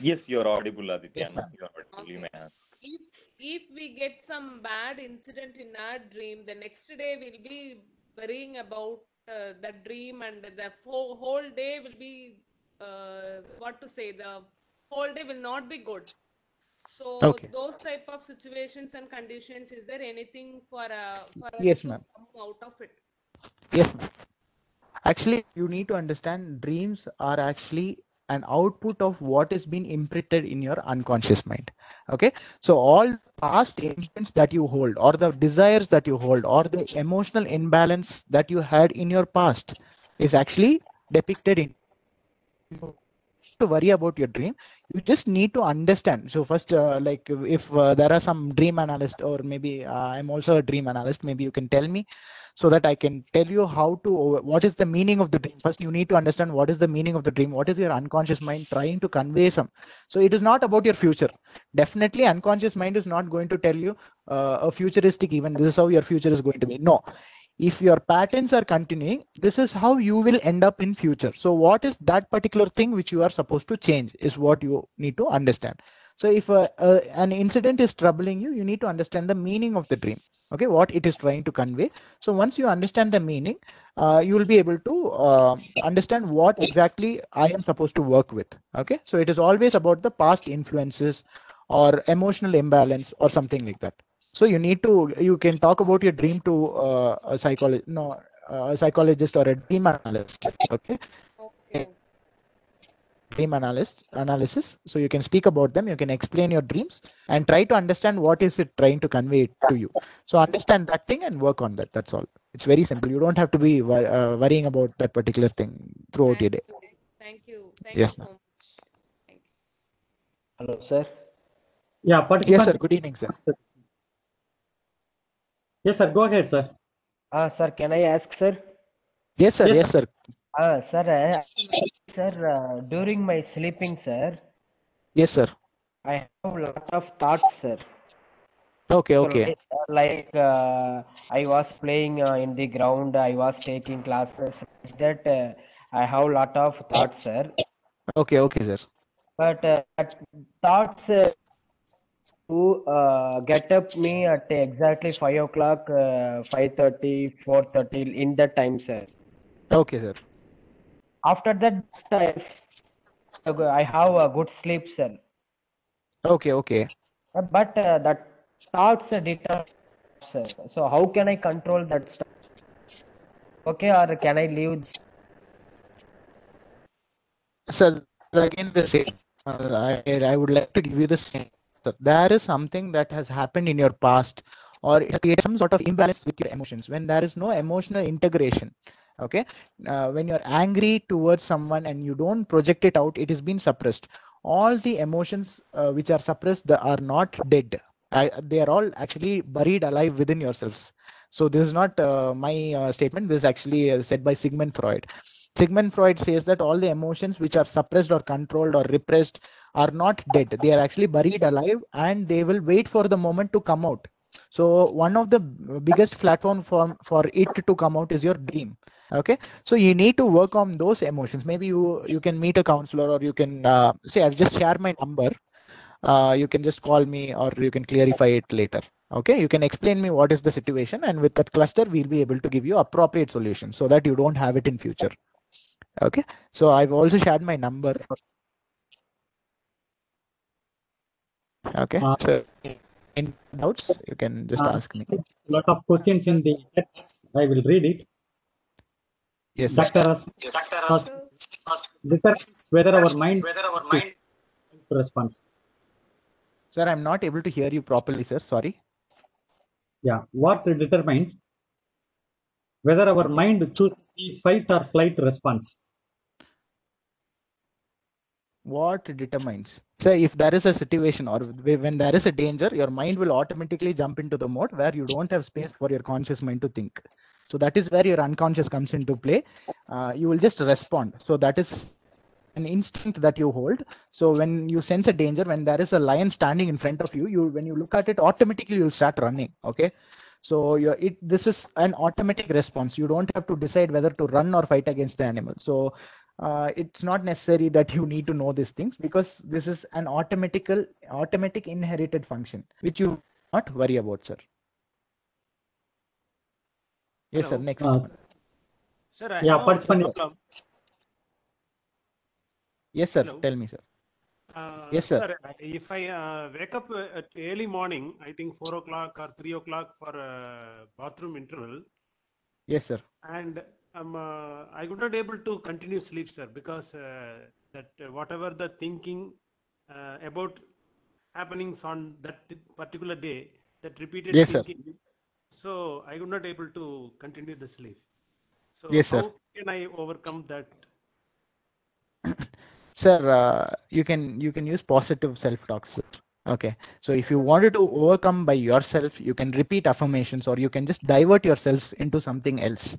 Yes, you're audible, Aditya. Yes, ma'am. You're audible. Okay. You may ask. If we get some bad incident in our dream, the next day we'll be worrying about the dream, and the whole day will be what to say. The whole day will not be good. So Okay. those type of situations and conditions, is there anything for us Yes, to ma'am. come out of it? Yes, ma'am. Actually, you need to understand dreams are actually an output of what has been imprinted in your unconscious mind. Okay. So all past imprints that you hold, or the desires that you hold, or the emotional imbalance that you had in your past is actually depicted in to worry about your dream. You just need to understand. So first, like if there are some dream analyst, or maybe I'm also a dream analyst, maybe you can tell me so that I can tell you how to, what is the meaning of the dream. First, you need to understand what is the meaning of the dream. What is your unconscious mind trying to convey some? So it is not about your future. Definitely unconscious mind is not going to tell you a futuristic event. This is how your future is going to be. No. If your patterns are continuing, this is how you will end up in future. So what is that particular thing which you are supposed to change is what you need to understand. So if an incident is troubling you, you need to understand the meaning of the dream. Okay, what it is trying to convey. So once you understand the meaning, you will be able to understand what exactly I am supposed to work with. Okay, so it is always about the past influences or emotional imbalance or something like that. So you can talk about your dream to a psychologist or a dream analyst. Okay. Okay. Dream analysis. So you can speak about them, you can explain your dreams and try to understand what is it trying to convey to you. So understand that thing and work on that. That's all. It's very simple. You don't have to be worrying about that particular thing throughout your day. Thank you. Thank Yes, you so much. Thank you. Hello, sir. Yeah, Yes, participant. sir. Good evening, sir. Yes, sir. Go ahead, sir. Sir, can I ask, sir? Yes, sir. Yes, Yes, sir. Sir, during my sleeping, sir, Yes, sir. I have a lot of thoughts, sir. Okay, So okay. I was playing in the ground, I was taking classes. Like that, I have a lot of thoughts, sir. Okay, okay, sir. But that thoughts to get up me at exactly 5 o'clock, 5:30, 4:30 in that time, sir. Okay, sir. After that, I have a good sleep, sir. Okay, okay. But that thoughts deter, sir. So how can I control that stuff? Okay, or can I leave? So again, the same. I would like to give you the same. So there is something that has happened in your past, or it has created some sort of imbalance with your emotions. When there is no emotional integration, okay, when you're angry towards someone and you don't project it out, it is being suppressed. All the emotions which are suppressed are not dead. They are all actually buried alive within yourselves. So this is not my statement. This is actually said by Sigmund Freud. Sigmund Freud says that all the emotions which are suppressed or controlled or repressed are not dead. They are actually buried alive and they will wait for the moment to come out. So one of the biggest platform for it to come out is your dream. Okay, so you need to work on those emotions. Maybe you can meet a counselor, or you can say, I've just shared my number. You can just call me, or you can clarify it later. Okay, you can explain me what is the situation, and with that cluster we'll be able to give you appropriate solutions so that you don't have it in future. Okay, so I've also shared my number. Okay, so in doubts you can just ask me. A lot of questions in the chat. I will read it. Yes, sir. Doctor determines whether our mind response. Sir, I'm not able to hear you properly, sir. Sorry. Yeah, what determines whether our mind chooses the fight or flight response? What determines? So if there is a situation, or when there is a danger, your mind will automatically jump into the mode where you don't have space for your conscious mind to think. So that is where your unconscious comes into play. You will just respond. So that is an instinct that you hold. So when you sense a danger, when there is a lion standing in front of you, when you look at it, automatically you'll start running. Okay, so this is an automatic response. You don't have to decide whether to run or fight against the animal. So it's not necessary that you need to know these things, because this is an automatic inherited function which you not worry about, sir. Yes, Hello. sir. Next. Sir, I Yeah, have a problem. Yes, sir. Hello. Tell me, sir. Yes, sir. Sir, if I wake up at early morning, I think 4 o'clock or 3 o'clock for bathroom interval. Yes, sir. And I could not able to continue sleep, sir, because that whatever the thinking about happenings on that particular day, that repeated Yes, sir. thinking, so I could not able to continue the sleep. So Yes, sir. how can I overcome that? Sir, you can use positive self-talk, sir. Okay, so if you wanted to overcome by yourself, you can repeat affirmations, or you can just divert yourselves into something else.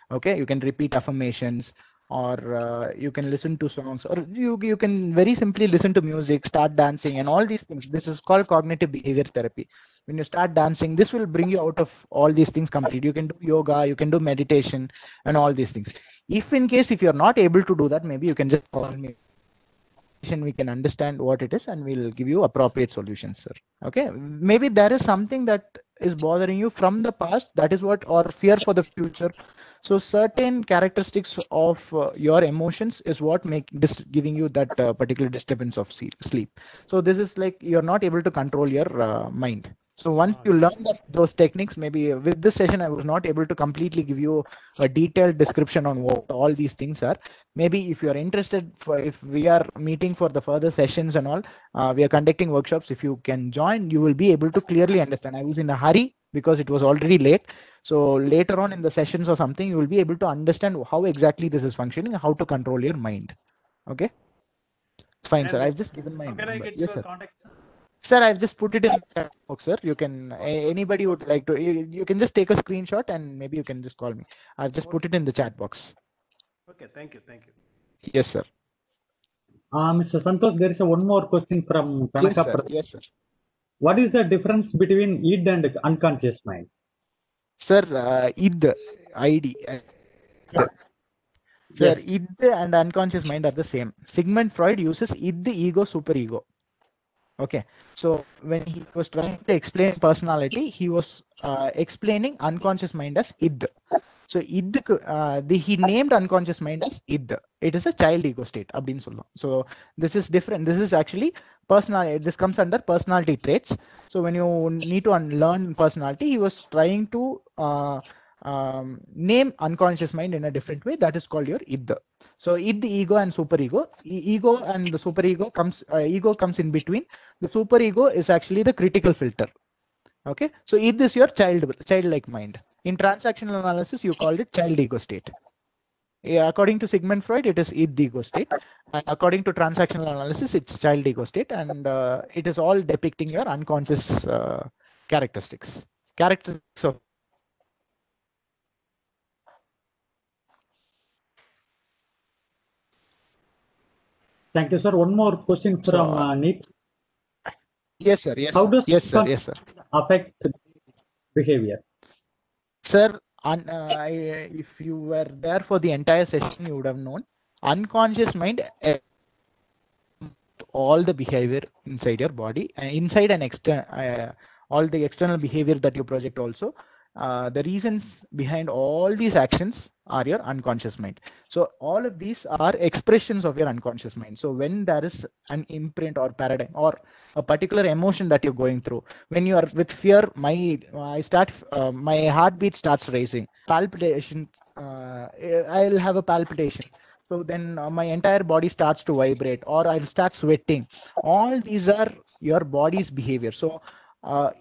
Okay, you can repeat affirmations, or you can listen to songs, or you can very simply listen to music, start dancing, and all these things. This is called cognitive behavior therapy. When you start dancing, this will bring you out of all these things completely. You can do yoga, you can do meditation, and all these things. If in case if you're not able to do that, maybe you can just call me. We can understand what it is, and we'll give you appropriate solutions, sir. Okay, maybe there is something that is bothering you from the past, that is what, or fear for the future. So certain characteristics of your emotions is what giving you that particular disturbance of sleep. So this is like you're not able to control your mind. So once you learn those techniques, maybe with this session, I was not able to completely give you a detailed description on what all these things are. Maybe if you are interested, if we are meeting for the further sessions and all, we are conducting workshops. If you can join, you will be able to clearly understand. I was in a hurry because it was already late. So later on in the sessions or something, you will be able to understand how exactly this is functioning and how to control your mind. Okay. Fine, sir. I've just given my number. Yes, sir. Sir, I've just put it in the chat box, sir. You can, anybody would like to, you can just take a screenshot and maybe you can just call me. I've just put it in the chat box. Okay, thank you. Yes, sir. Mr. Santosh, there is one more question from Kanaka. Yes, sir. Yes, sir. What is the difference between id and unconscious mind? Sir, ID. Sir, id and unconscious mind are the same. Sigmund Freud uses id, ego, superego. Okay, so when he was trying to explain personality, he was explaining unconscious mind as id. So id, he named unconscious mind as id. It is a child ego state. So this is different. This is actually personality. This comes under personality traits. So when you need to learn personality, he was trying to name unconscious mind in a different way. That is called your id. So id, ego, and superego. Ego and the superego ego comes in between. The superego is actually the critical filter. Okay, so id is your childlike mind. In transactional analysis, you called it child ego state. According to Sigmund Freud, it is id ego state, and according to transactional analysis, it's child ego state, and it is all depicting your unconscious characteristics. Of Thank you, sir. One more question from Nick. Yes, sir. Yes. How does yes, sir. Yes, sir. affect behavior? Sir, if you were there for the entire session, you would have known unconscious mind all the behavior inside your body, and inside and external, all the external behavior that you project also. The reasons behind all these actions are your unconscious mind. So all of these are expressions of your unconscious mind. So when there is an imprint or paradigm or a particular emotion that you're going through, when you are with fear, my heartbeat starts racing, palpitation, I'll have a palpitation. So then my entire body starts to vibrate, or I'll start sweating. All these are your body's behavior. So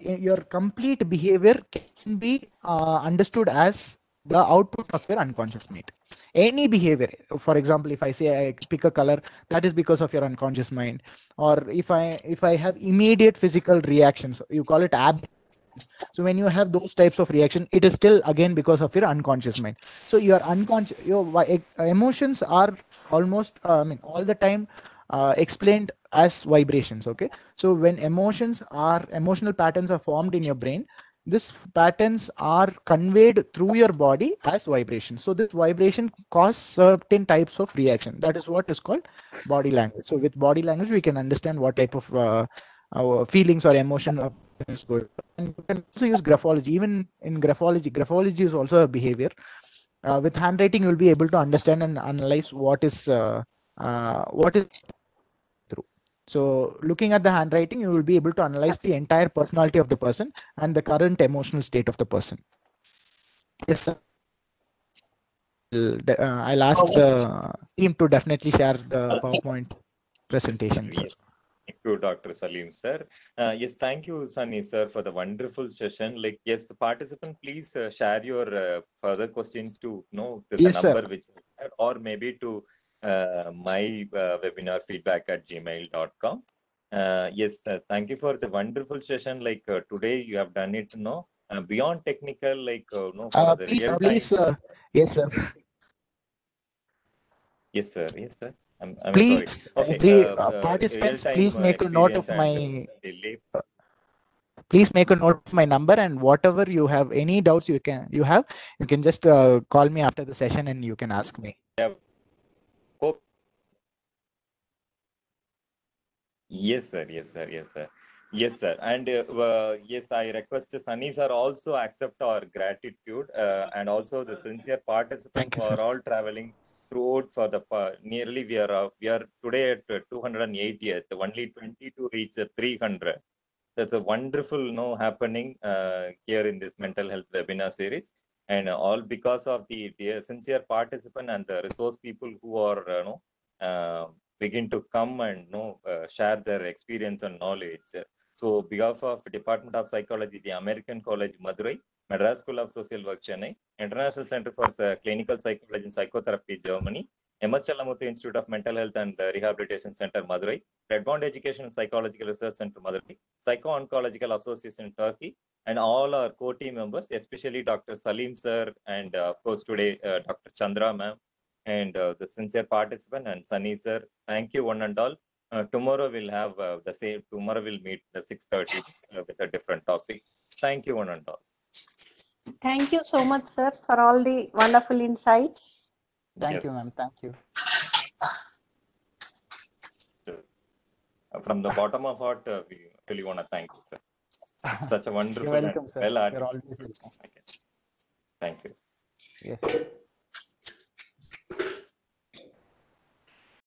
your complete behavior can be understood as the output of your unconscious mind. Any behavior, for example, if I say I pick a color, that is because of your unconscious mind. Or if I have immediate physical reactions, you call it ab. So when you have those types of reaction, it is still again because of your unconscious mind. So your unconscious, your emotions are almost, all the time explained as vibrations. Okay, so when emotional patterns are formed in your brain, these patterns are conveyed through your body as vibration. So this vibration causes certain types of reaction. That is what is called body language. So with body language, we can understand what type of our feelings or emotion is good. And you can also use graphology. Even in graphology is also a behavior. With handwriting, you'll be able to understand and analyze what is true. So looking at the handwriting, you will be able to analyze the entire personality of the person and the current emotional state of the person. Yes, sir. I'll ask the team to definitely share the PowerPoint presentation. Yes. Thank you, Dr. Salim, sir. Yes, thank you, Sunny, sir, for the wonderful session. Like, yes, the participant, please share your further questions to know the Yes, number sir. which, or maybe to my webinar feedback@gmail.com. Yes, thank you for the wonderful session. Like today, you have done it, beyond technical, like no, for the real time. Yes, sir. Yes, sir. Yes, sir. I'm sorry. Please, Okay. every participants, please make a note of my. Please make a note of my number, and whatever you have, any doubts you can just call me after the session, and you can ask me. Yes, sir. Yes, sir. Yes, sir. Yes, sir. And yes, I request Sunny sir also accept our gratitude and also the sincere participants who are all traveling throughout for the nearly we are today at 280th, only 20 to reach 300. That's a wonderful happening here in this mental health webinar series, and all because of the sincere participant and the resource people who are begin to come and share their experience and knowledge. So, behalf of Department of Psychology, the American College Madurai, Madras School of Social Work Chennai, International Center for Clinical Psychology and Psychotherapy Germany, MS Chalamurthy Institute of Mental Health and Rehabilitation Center Madurai, Redbond Education and Psychological Research Center Madurai, Psycho-Oncological Association Turkey, and all our co-team members, especially Dr. Salim sir, and of course today Dr. Chandra ma'am, and the sincere participant and Sunny sir. Thank you one and all. Tomorrow we'll have the same. Tomorrow we'll meet the 6:30 with a different topic. Thank you one and all. Thank you so much, sir, for all the wonderful insights. Thank you, ma'am. Thank you. From the bottom of heart, we really want to thank you, sir. Such a wonderful You're welcome, and sir. well You're always welcome. Thank you. Yes.